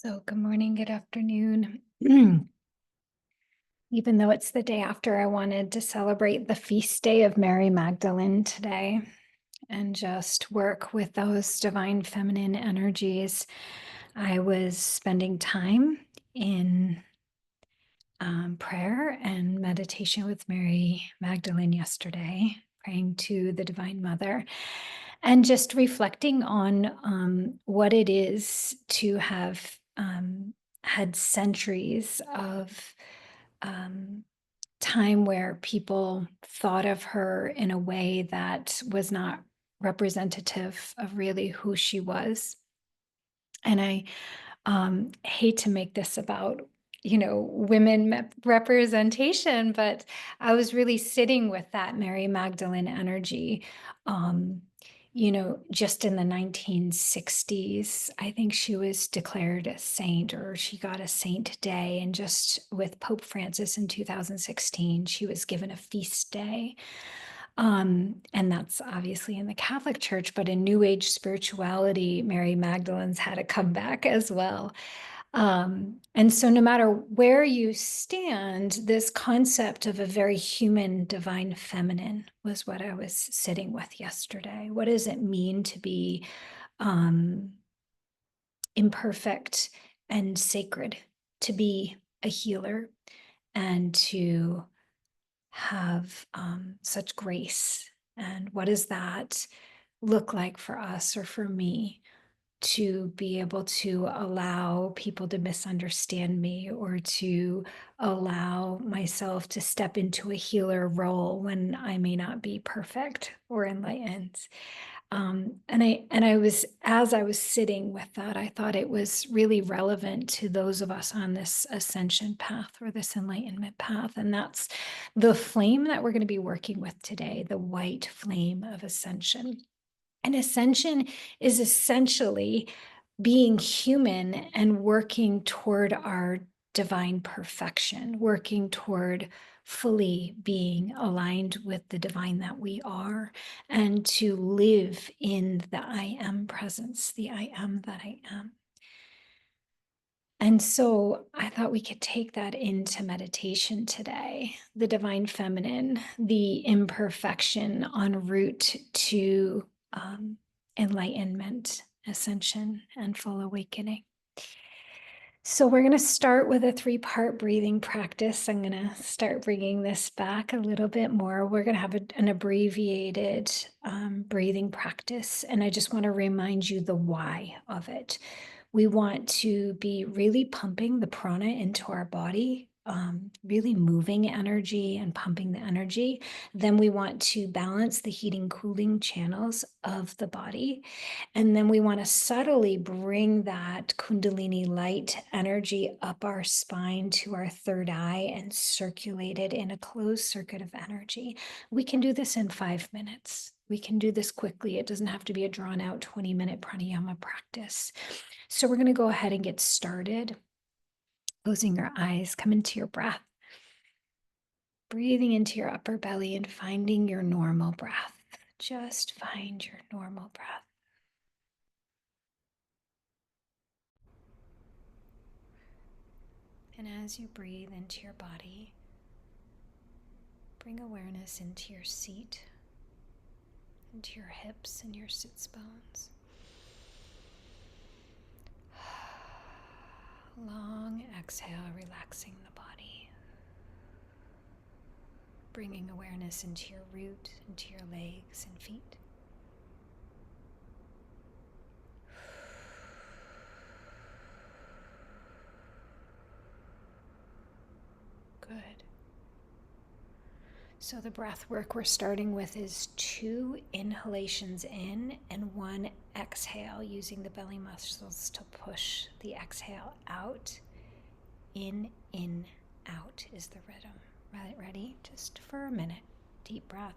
So, good morning, good afternoon. Even though it's the day after, I wanted to celebrate the feast day of Mary Magdalene today and just work with those divine feminine energies. I was spending time in prayer and meditation with Mary Magdalene yesterday, praying to the Divine Mother and just reflecting on what it is to have had centuries of time where people thought of her in a way that was not representative of really who she was. And I hate to make this about women representation, but I was really sitting with that Mary Magdalene energy. Just in the 1960s, I think she was declared a saint, or she got a saint day. And just with Pope Francis in 2016, she was given a feast day. And that's obviously in the Catholic Church, but in New Age spirituality, Mary Magdalene's had a comeback as well. And so no matter where you stand, this concept of a very human divine feminine was what I was sitting with yesterday. What does it mean to be imperfect and sacred, to be a healer, and to have such grace? And what does that look like for us, or for me, to be able to allow people to misunderstand me, or to allow myself to step into a healer role when I may not be perfect or enlightened? As I was sitting with that, I thought it was really relevant to those of us on this ascension path, or this enlightenment path. And that's the flame that we're going to be working with today, the white flame of ascension. And ascension is essentially being human and working toward our divine perfection, working toward fully being aligned with the divine that we are, and to live in the I am presence, the I am that I am. And so I thought we could take that into meditation today, the divine feminine, the imperfection en route to enlightenment, ascension, and full awakening. So we're going to start with a 3-part breathing practice. I'm going to start bringing this back a little bit more. We're going to have an abbreviated breathing practice. And I just want to remind you the why of it. We want to be really pumping the prana into our body, really moving energy and pumping the energy. Then we want to balance the heating, cooling channels of the body. And then we want to subtly bring that Kundalini light energy up our spine to our third eye and circulate it in a closed circuit of energy. We can do this in 5 minutes. We can do this quickly. It doesn't have to be a drawn out 20-minute pranayama practice. So we're going to go ahead and get started. Closing your eyes, come into your breath. Breathing into your upper belly and finding your normal breath. Just find your normal breath. And as you breathe into your body, bring awareness into your seat, into your hips and your sits bones. Long exhale, relaxing the body. Bringing awareness into your root, into your legs and feet. Good. So the breath work we're starting with is 2 inhalations in and 1 exhale, using the belly muscles to push the exhale out. In, out is the rhythm. Ready? Just for a minute. Deep breath.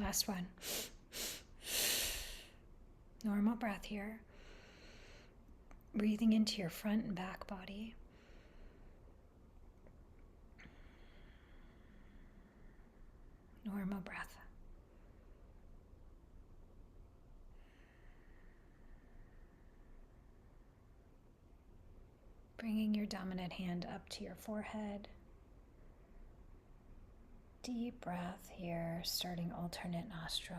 Last one. Normal breath here. Breathing into your front and back body. Normal breath. Bringing your dominant hand up to your forehead. Deep breath here, starting alternate nostril.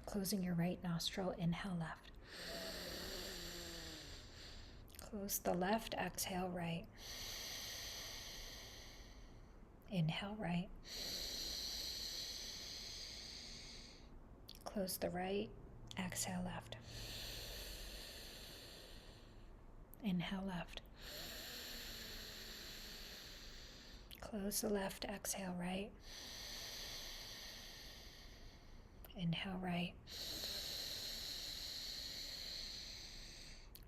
Closing your right nostril, inhale left. Close the left, exhale right. Inhale right. Close the right, exhale left. Inhale left. Close the left, exhale right. Inhale right.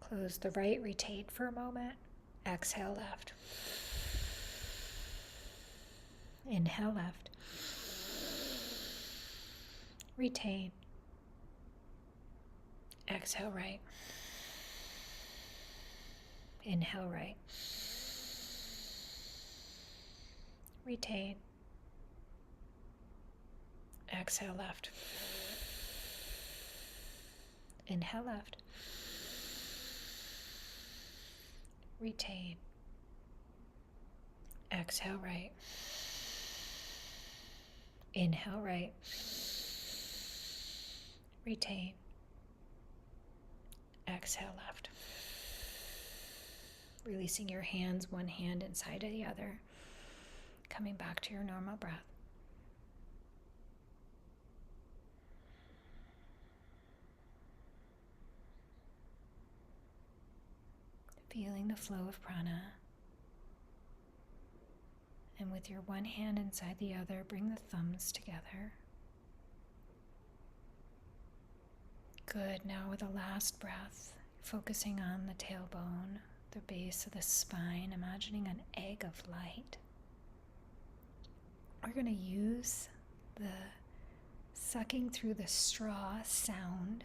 Close the right, retain for a moment. Exhale left. Inhale left. Retain. Exhale right. Inhale right. Retain. Exhale left. Inhale left. Retain. Exhale right. Inhale right. Retain. Exhale left. Releasing your hands, one hand inside of the other. Coming back to your normal breath. Feeling the flow of prana. And with your one hand inside the other, bring the thumbs together. Good. Now with the last breath, focusing on the tailbone, the base of the spine, imagining an egg of light. We're going to use the sucking through the straw sound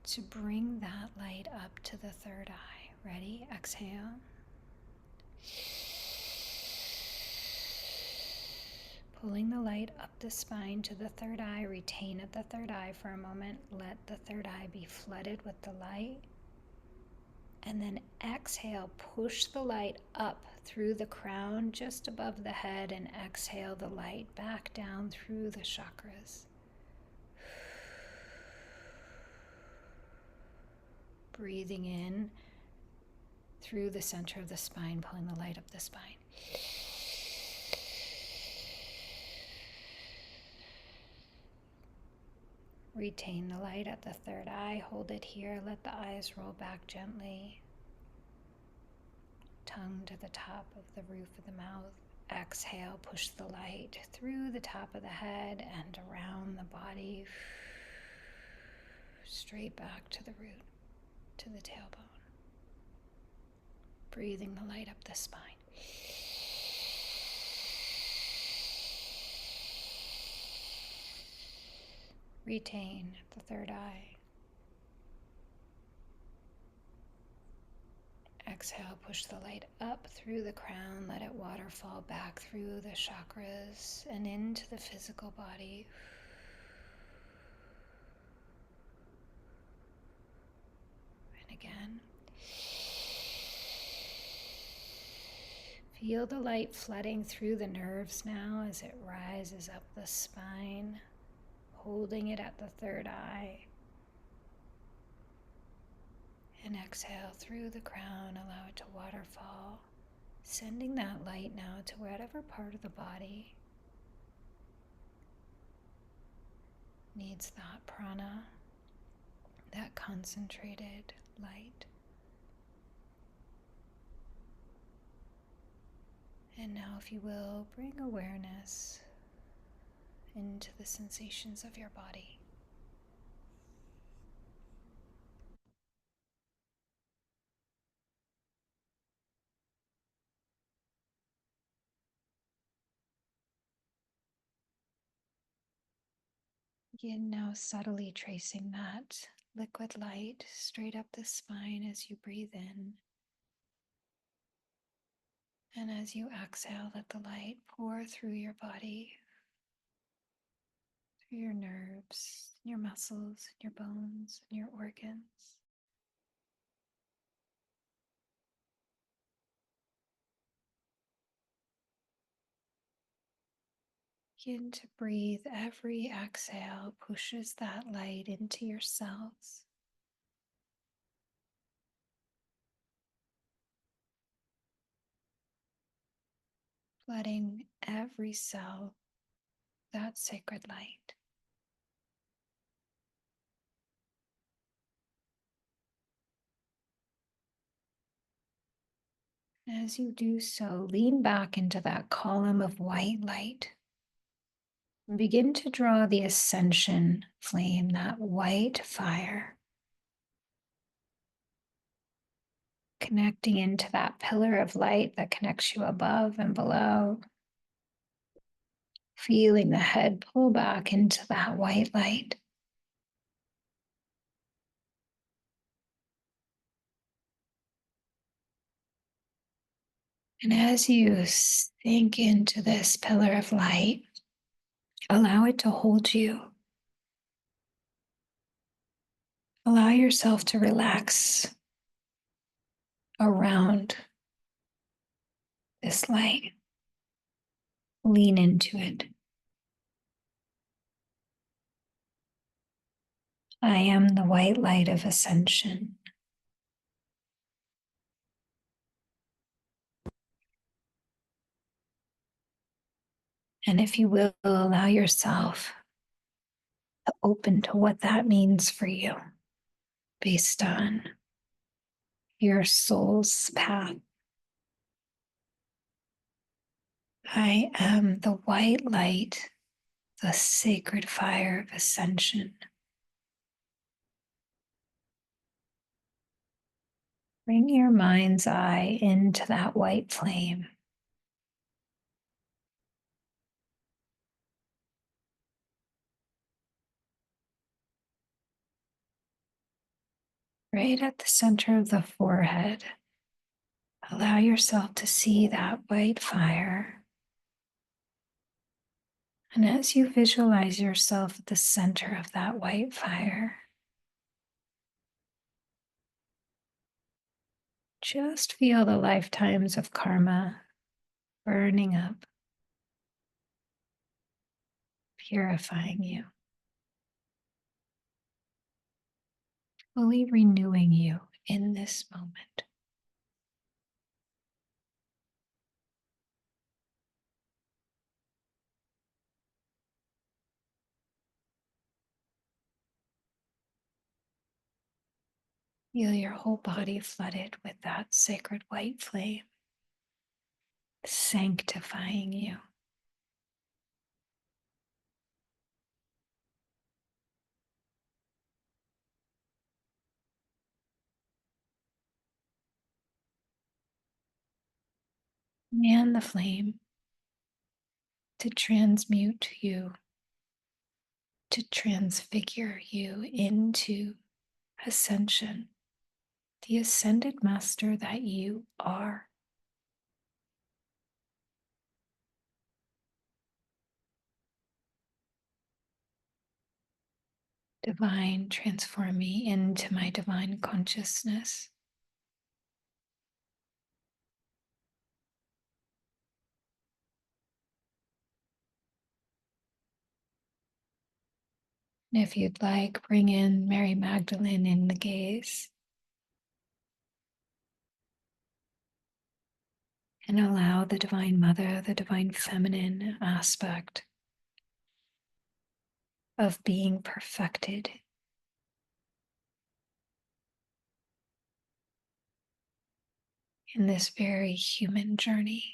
to bring that light up to the third eye. Ready? Exhale. Pulling the light up the spine to the third eye. Retain at the third eye for a moment. Let the third eye be flooded with the light. And then exhale, push the light up through the crown just above the head, and exhale the light back down through the chakras. Breathing in through the center of the spine, pulling the light up the spine. Retain the light at the third eye. Hold it here. Let the eyes roll back gently. Tongue to the top of the roof of the mouth. Exhale, push the light through the top of the head and around the body. Straight back to the root, to the tailbone. Breathing the light up the spine. Retain the third eye. Exhale, push the light up through the crown, let it waterfall back through the chakras and into the physical body. And again. Feel the light flooding through the nerves now as it rises up the spine, holding it at the third eye. And exhale through the crown, allow it to waterfall, sending that light now to whatever part of the body needs that prana, that concentrated light. And now, if you will, bring awareness into the sensations of your body. Begin now subtly tracing that liquid light straight up the spine as you breathe in. And as you exhale, let the light pour through your body, through your nerves, your muscles, your bones, and your organs. Begin to breathe. Every exhale pushes that light into your cells, flooding every cell with that sacred light. As you do so, lean back into that column of white light and begin to draw the ascension flame, that white fire, connecting into that pillar of light that connects you above and below, feeling the head pull back into that white light. And as you sink into this pillar of light, allow it to hold you. Allow yourself to relax around this light. Lean into it. I am the white light of ascension. And if you will, allow yourself to open to what that means for you based on your soul's path. I am the white light, the sacred fire of ascension. Bring your mind's eye into that white flame. Right at the center of the forehead. Allow yourself to see that white fire. And as you visualize yourself at the center of that white fire, just feel the lifetimes of karma burning up, purifying you, fully renewing you in this moment. Feel your whole body flooded with that sacred white flame, sanctifying you. And the flame to transmute you, to transfigure you into ascension, the ascended master that you are. Divine, transform me into my divine consciousness. And if you'd like, bring in Mary Magdalene in the gaze and allow the Divine Mother, the Divine Feminine aspect of being perfected in this very human journey.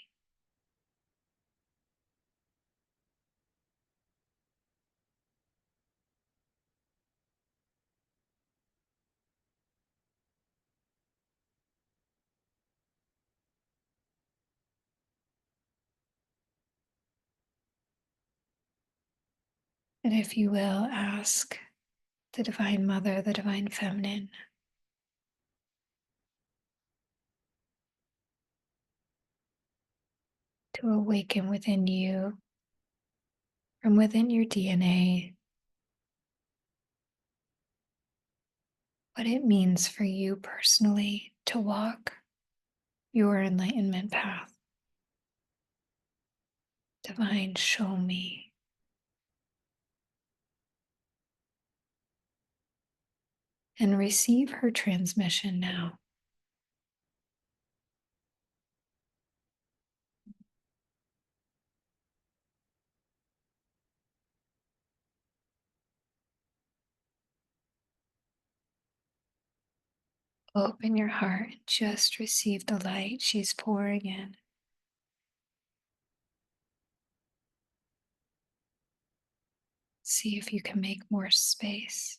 And if you will, ask the Divine Mother, the Divine Feminine, to awaken within you, from within your DNA, what it means for you personally to walk your enlightenment path. Divine, show me. And receive her transmission now. Open your heart and just receive the light she's pouring in. See if you can make more space.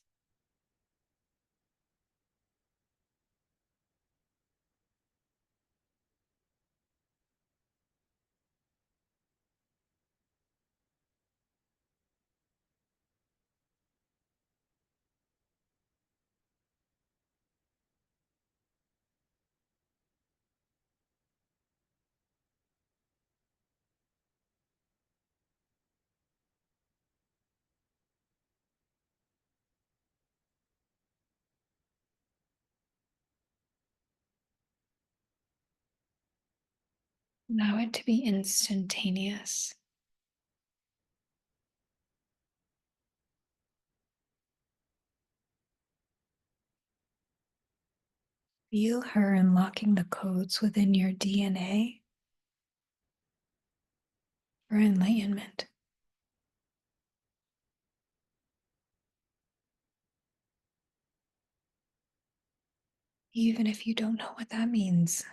Allow it to be instantaneous. Feel her unlocking the codes within your DNA for enlightenment. Even if you don't know what that means.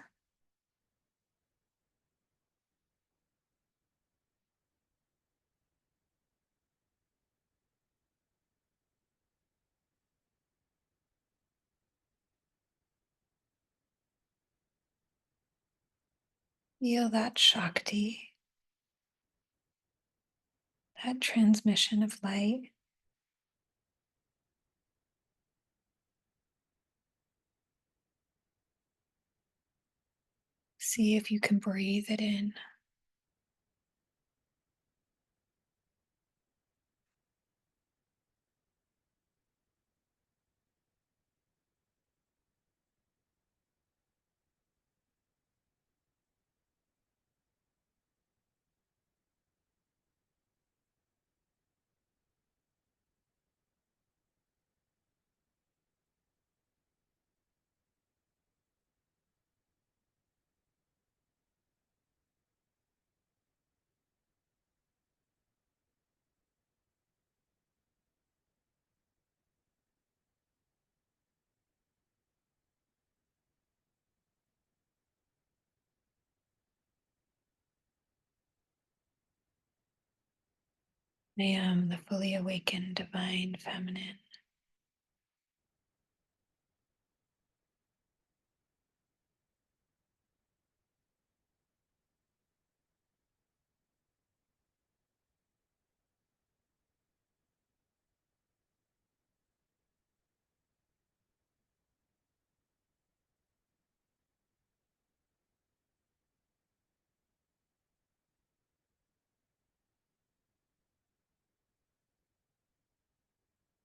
Feel that Shakti, that transmission of light. See if you can breathe it in. I am the fully awakened Divine Feminine.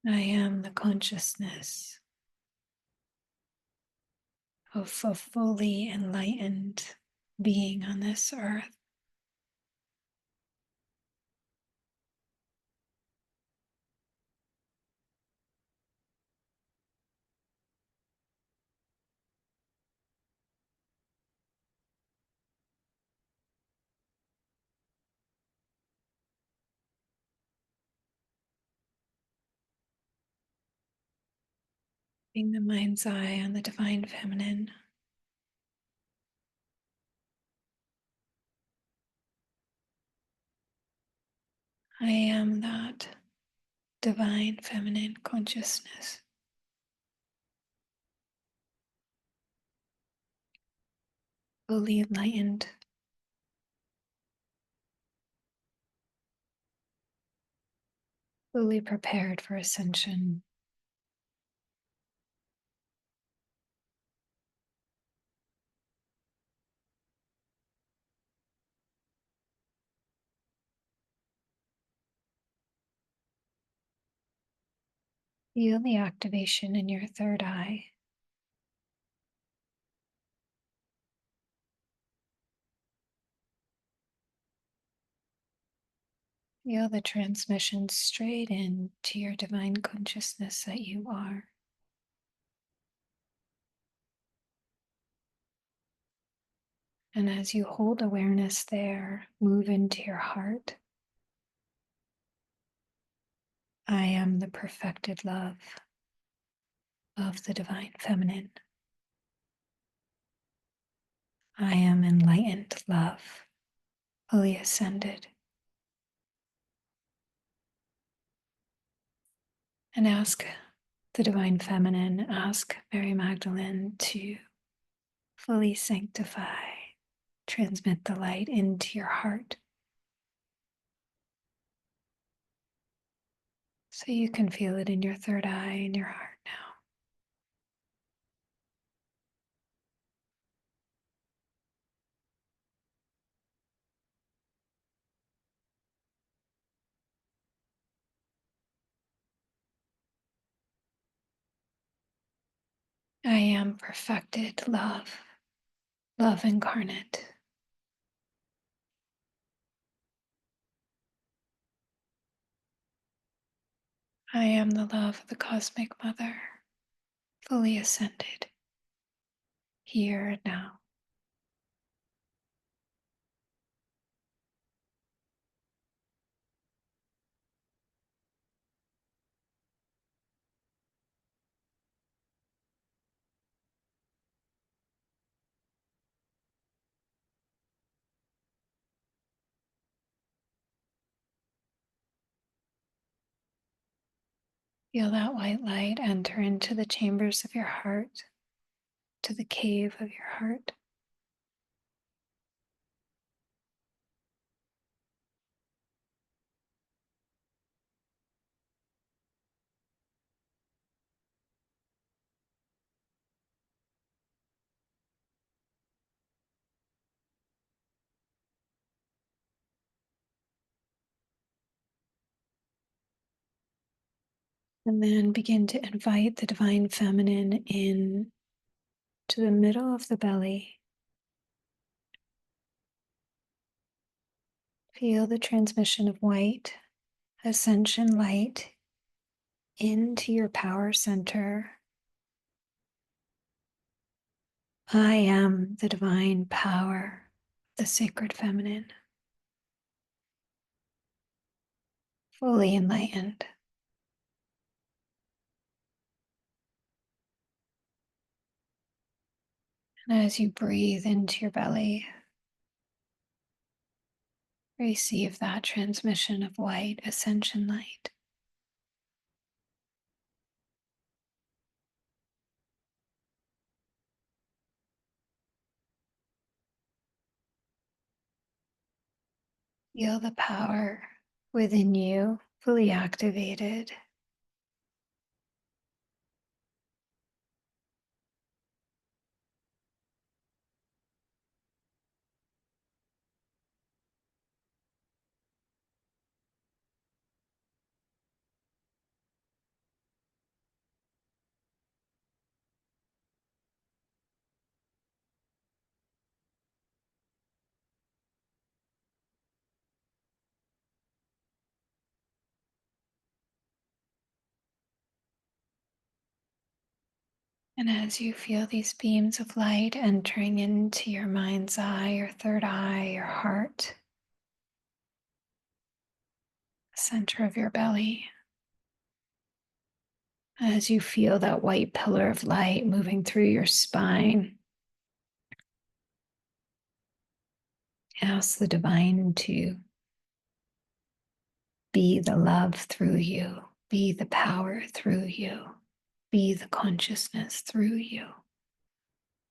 I am the consciousness of a fully enlightened being on this earth. Being the mind's eye on the Divine Feminine. I am that Divine Feminine consciousness. Fully enlightened. fully prepared for ascension. Feel the activation in your third eye. Feel the transmission straight in to your divine consciousness that you are. And as you hold awareness there, move into your heart. I am the perfected love of the divine feminine. I am enlightened love, fully ascended. And ask the divine feminine, ask Mary Magdalene to fully sanctify, transmit the light into your heart so you can feel it in your third eye in your heart now. I am perfected love, love incarnate. I am the love of the cosmic mother, fully ascended, here and now. Feel that white light enter into the chambers of your heart, to the cave of your heart. And then begin to invite the divine feminine in to the middle of the belly. Feel the transmission of white ascension light into your power center. I am the divine power, the sacred feminine, fully enlightened. And as you breathe into your belly, receive that transmission of white ascension light. Feel the power within you fully activated. And as you feel these beams of light entering into your mind's eye, your third eye, your heart, center of your belly, as you feel that white pillar of light moving through your spine, ask the divine to be the love through you, be the power through you, be the consciousness through you.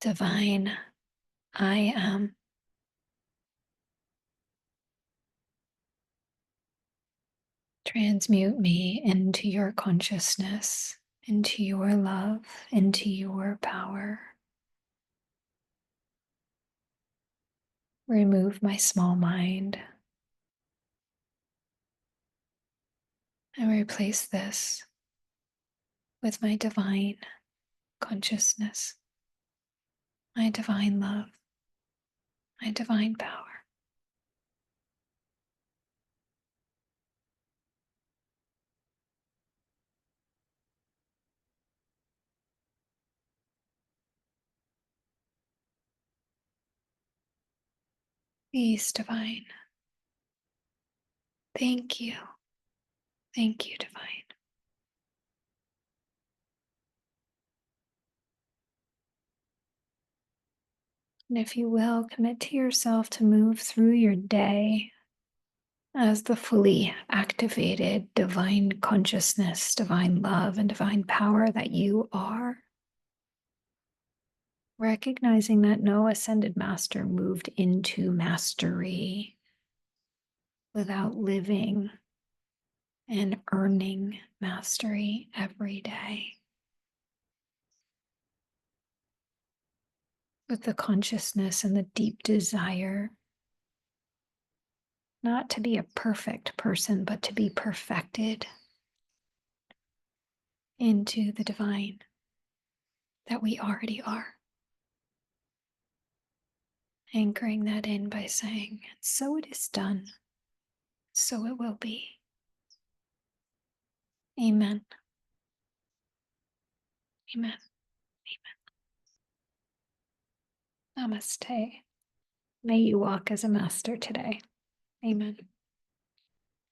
Divine, I am. Transmute me into your consciousness, into your love, into your power. Remove my small mind and replace this with my divine consciousness, my divine love, my divine power. Peace divine. Thank you. Thank you, divine. And if you will, commit to yourself to move through your day as the fully activated divine consciousness, divine love, and divine power that you are. Recognizing that no ascended master moved into mastery without living and earning mastery every day. With the consciousness and the deep desire not to be a perfect person, but to be perfected into the divine that we already are. Anchoring that in by saying, so it is done, so it will be. Amen. Amen. Amen. Namaste. May you walk as a master today. Amen.